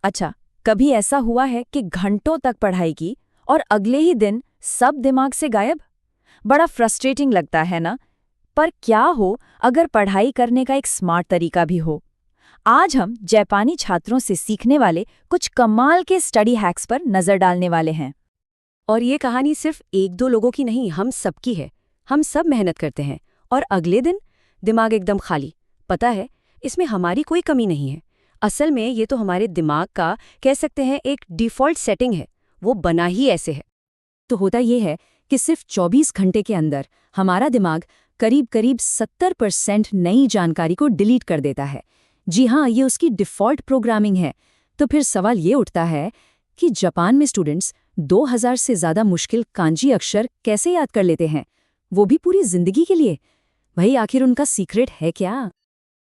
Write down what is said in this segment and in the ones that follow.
अच्छा, कभी ऐसा हुआ है कि घंटों तक पढ़ाई की और अगले ही दिन सब दिमाग से गायब? बड़ा फ्रस्ट्रेटिंग लगता है ना? पर क्या हो अगर पढ़ाई करने का एक स्मार्ट तरीका भी हो? आज हम जापानी छात्रों से सीखने वाले कुछ कमाल के स्टडी हैक्स पर नजर डालने वाले हैं। और ये कहानी सिर्फ एक दो लोगों की नहीं, हम सबकी है। हम सब मेहनत करते हैं और अगले दिन दिमाग एकदम खाली। पता है, इसमें हमारी कोई कमी नहीं है। असल में ये तो हमारे दिमाग का, कह सकते हैं, एक डिफ़ॉल्ट सेटिंग है। वो बना ही ऐसे है। तो होता ये है कि सिर्फ 24 घंटे के अंदर हमारा दिमाग करीब करीब 70% नई जानकारी को डिलीट कर देता है। जी हाँ, ये उसकी डिफ़ॉल्ट प्रोग्रामिंग है। तो फिर सवाल ये उठता है कि जापान में स्टूडेंट्स 2000 से ज़्यादा मुश्किल कांजी अक्षर कैसे याद कर लेते हैं, वो भी पूरी जिंदगी के लिए। भाई, आखिर उनका सीक्रेट है क्या?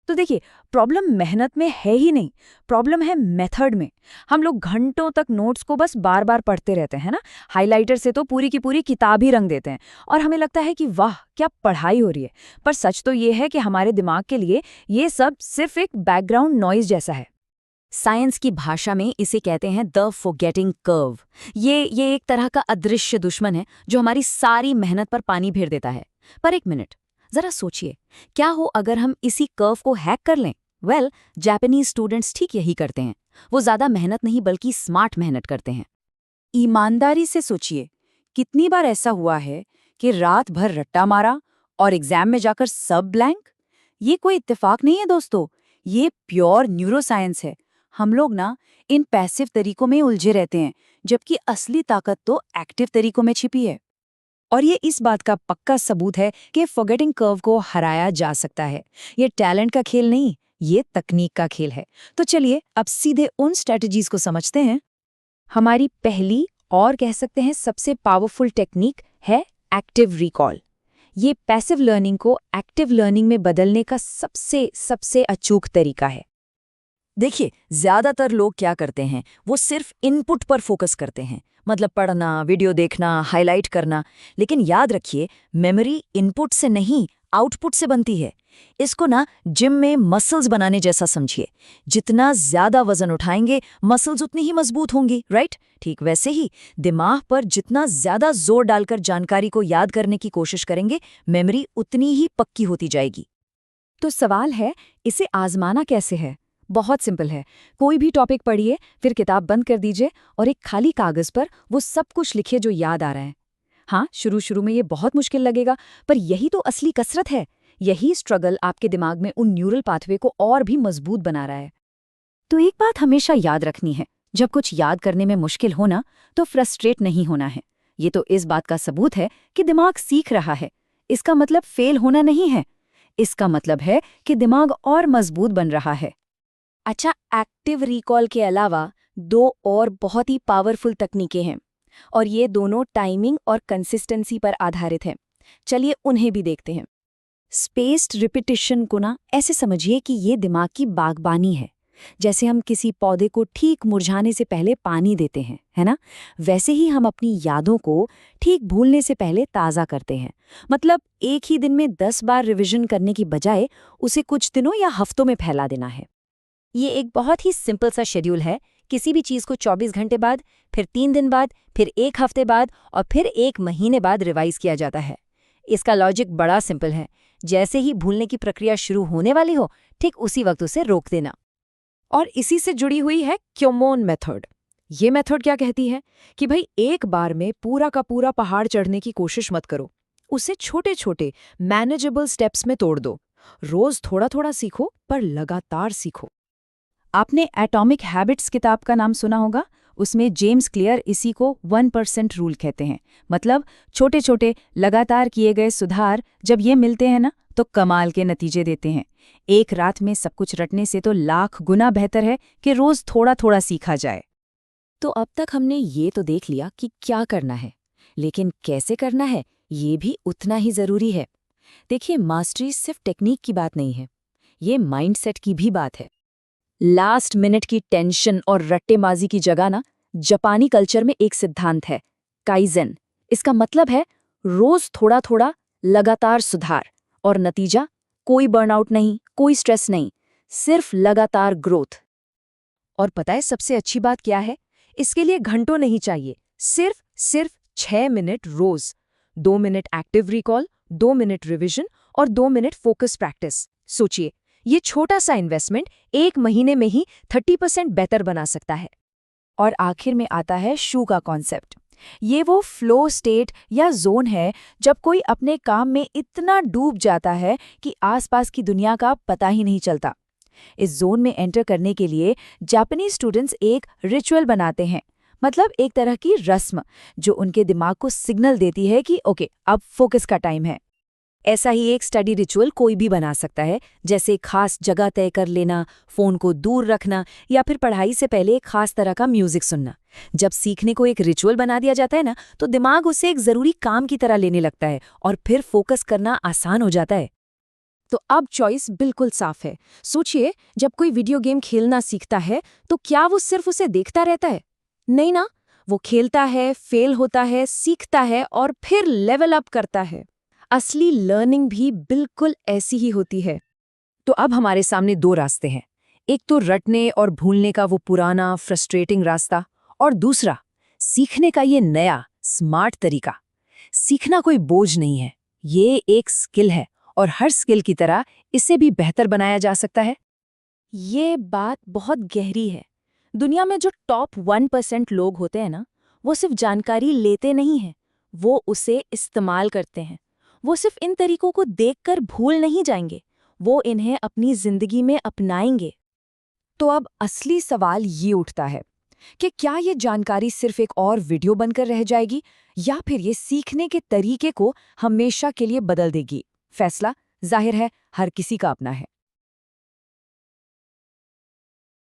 तो देखिए, प्रॉब्लम मेहनत में है ही नहीं, प्रॉब्लम है मेथड में। हम लोग घंटों तक नोट्स को बस बार बार पढ़ते रहते हैं ना, हाइलाइटर से तो पूरी की पूरी किताब ही रंग देते हैं और हमें लगता है कि वाह क्या पढ़ाई हो रही है। पर सच तो ये है कि हमारे दिमाग के लिए ये सब सिर्फ एक बैकग्राउंड नॉइज जैसा है। साइंस की भाषा में इसे कहते हैं द फॉरगेटिंग कर्व। ये एक तरह का अदृश्य दुश्मन है जो हमारी सारी मेहनत पर पानी फेर देता है। पर एक मिनट, जरा सोचिए, क्या हो अगर हम इसी कर्व को हैक कर लें? जापानीज स्टूडेंट्स ठीक यही करते हैं। वो ज्यादा मेहनत नहीं बल्कि स्मार्ट मेहनत करते हैं। ईमानदारी से सोचिए, कितनी बार ऐसा हुआ है कि रात भर रट्टा मारा और एग्जाम में जाकर सब ब्लैंक? ये कोई इत्तेफाक नहीं है दोस्तों, ये प्योर न्यूरोसाइंस है। हम लोग ना इन पैसिव तरीकों में उलझे रहते हैं, जबकि असली ताकत तो एक्टिव तरीकों में छिपी है। और ये इस बात का पक्का सबूत है कि फॉरगेटिंग कर्व को हराया जा सकता है। ये टैलेंट का खेल नहीं, ये तकनीक का खेल है। तो चलिए अब सीधे उन स्ट्रेटजीज को समझते हैं। हमारी पहली और कह सकते हैं सबसे पावरफुल टेक्निक है एक्टिव रिकॉल। ये पैसिव लर्निंग को एक्टिव लर्निंग में बदलने का सबसे सबसे अचूक तरीका है। देखिए, ज्यादातर लोग क्या करते हैं, वो सिर्फ इनपुट पर फोकस करते हैं, मतलब पढ़ना, वीडियो देखना, हाईलाइट करना। लेकिन याद रखिए, मेमोरी इनपुट से नहीं, आउटपुट से बनती है। इसको ना जिम में मसल्स बनाने जैसा समझिए। जितना ज्यादा वजन उठाएंगे, मसल्स उतनी ही मजबूत होंगी, राइट? ठीक वैसे ही दिमाग पर जितना ज्यादा जोर डालकर जानकारी को याद करने की कोशिश करेंगे, मेमोरी उतनी ही पक्की होती जाएगी। तो सवाल है, इसे आजमाना कैसे है? बहुत सिंपल है। कोई भी टॉपिक पढ़िए, फिर किताब बंद कर दीजिए और एक खाली कागज पर वो सब कुछ लिखिए जो याद आ रहा है। हाँ, शुरू में ये बहुत मुश्किल लगेगा, पर यही तो असली कसरत है। यही स्ट्रगल आपके दिमाग में उन न्यूरल पाथवे को और भी मजबूत बना रहा है। तो एक बात हमेशा याद रखनी है, जब कुछ याद करने में मुश्किल होना, तो फ्रस्ट्रेट नहीं होना है। ये तो इस बात का सबूत है कि दिमाग सीख रहा है। इसका मतलब फेल होना नहीं है। इसका मतलब है कि दिमाग और मजबूत बन रहा है। अच्छा, एक्टिव रिकॉल के अलावा दो और बहुत ही पावरफुल तकनीकें हैं और ये दोनों टाइमिंग और कंसिस्टेंसी पर आधारित हैं। चलिए उन्हें भी देखते हैं। स्पेस्ड रिपीटिशन को ना ऐसे समझिए कि ये दिमाग की बागबानी है। जैसे हम किसी पौधे को ठीक मुरझाने से पहले पानी देते हैं, है ना? वैसे ही हम अपनी यादों को ठीक भूलने से पहले ताज़ा करते हैं। मतलब एक ही दिन में 10 बार रिवीजन करने की बजाय उसे कुछ दिनों या हफ्तों में फैला देना है। ये एक बहुत ही सिंपल सा शेड्यूल है। किसी भी चीज़ को 24 घंटे बाद, फिर 3 दिन बाद, फिर 1 हफ्ते बाद और फिर 1 महीने बाद रिवाइज किया जाता है। इसका लॉजिक बड़ा सिंपल है। जैसे ही भूलने की प्रक्रिया शुरू होने वाली हो, ठीक उसी वक्त उसे रोक देना। और इसी से जुड़ी हुई है क्योमोन मेथड। ये मेथड क्या कहती है कि भाई एक बार में पूरा का पूरा पहाड़ चढ़ने की कोशिश मत करो। उसे छोटे छोटे मैनेजेबल स्टेप्स में तोड़ दो। रोज थोड़ा थोड़ा सीखो, पर लगातार सीखो। आपने एटॉमिक हैबिट्स किताब का नाम सुना होगा। उसमें जेम्स क्लियर इसी को 1% रूल कहते हैं। मतलब छोटे छोटे लगातार किए गए सुधार जब ये मिलते हैं ना, तो कमाल के नतीजे देते हैं। एक रात में सब कुछ रटने से तो लाख गुना बेहतर है कि रोज थोड़ा थोड़ा सीखा जाए। तो अब तक हमने ये तो देख लिया कि क्या करना है, लेकिन कैसे करना है ये भी उतना ही जरूरी है। देखिए, मास्टरी सिर्फ टेक्निक की बात नहीं है, ये माइंडसेट की भी बात है। लास्ट मिनट की टेंशन और रट्टेबाजी की जगह ना, जापानी कल्चर में एक सिद्धांत है, काइज़ेन। इसका मतलब है रोज थोड़ा थोड़ा लगातार सुधार, और नतीजा कोई बर्नआउट नहीं, कोई स्ट्रेस नहीं, सिर्फ लगातार ग्रोथ। और पता है सबसे अच्छी बात क्या है? इसके लिए घंटों नहीं चाहिए, सिर्फ 6 मिनट रोज। 2 minute active recall, 2 minute revision और 2 मिनट फोकस प्रैक्टिस। सोचिए, ये छोटा सा इन्वेस्टमेंट 1 महीने में ही 30% बेहतर बना सकता है। और आखिर में आता है शू का कॉन्सेप्ट। ये वो फ्लो स्टेट या जोन है जब कोई अपने काम में इतना डूब जाता है कि आसपास की दुनिया का पता ही नहीं चलता। इस जोन में एंटर करने के लिए जापानीज स्टूडेंट्स एक रिचुअल बनाते हैं, मतलब एक तरह की रस्म जो उनके दिमाग को सिग्नल देती है कि ओके, अब फोकस का टाइम है। ऐसा ही एक स्टडी रिचुअल कोई भी बना सकता है, जैसे खास जगह तय कर लेना, फोन को दूर रखना या फिर पढ़ाई से पहले एक खास तरह का म्यूजिक सुनना। जब सीखने को एक रिचुअल बना दिया जाता है ना, तो दिमाग उसे एक जरूरी काम की तरह लेने लगता है और फिर फोकस करना आसान हो जाता है। तो अब चॉइस बिल्कुल साफ है। सोचिए, जब कोई वीडियो गेम खेलना सीखता है तो क्या वो सिर्फ उसे देखता रहता है? नहीं ना, वो खेलता है, फेल होता है, सीखता है और फिर लेवल अप करता है। असली लर्निंग भी बिल्कुल ऐसी ही होती है। तो अब हमारे सामने 2 रास्ते हैं। एक तो रटने और भूलने का वो पुराना फ्रस्ट्रेटिंग रास्ता, और दूसरा सीखने का ये नया स्मार्ट तरीका। सीखना कोई बोझ नहीं है, ये एक स्किल है और हर स्किल की तरह इसे भी बेहतर बनाया जा सकता है। ये बात बहुत गहरी है। दुनिया में जो टॉप 1% लोग होते हैं ना, वो सिर्फ जानकारी लेते नहीं हैं, वो उसे इस्तेमाल करते हैं। वो सिर्फ इन तरीकों को देखकर भूल नहीं जाएंगे, वो इन्हें अपनी जिंदगी में अपनाएंगे। तो अब असली सवाल ये उठता है कि क्या ये जानकारी सिर्फ एक और वीडियो बनकर रह जाएगी या फिर ये सीखने के तरीके को हमेशा के लिए बदल देगी? फैसला जाहिर है हर किसी का अपना है।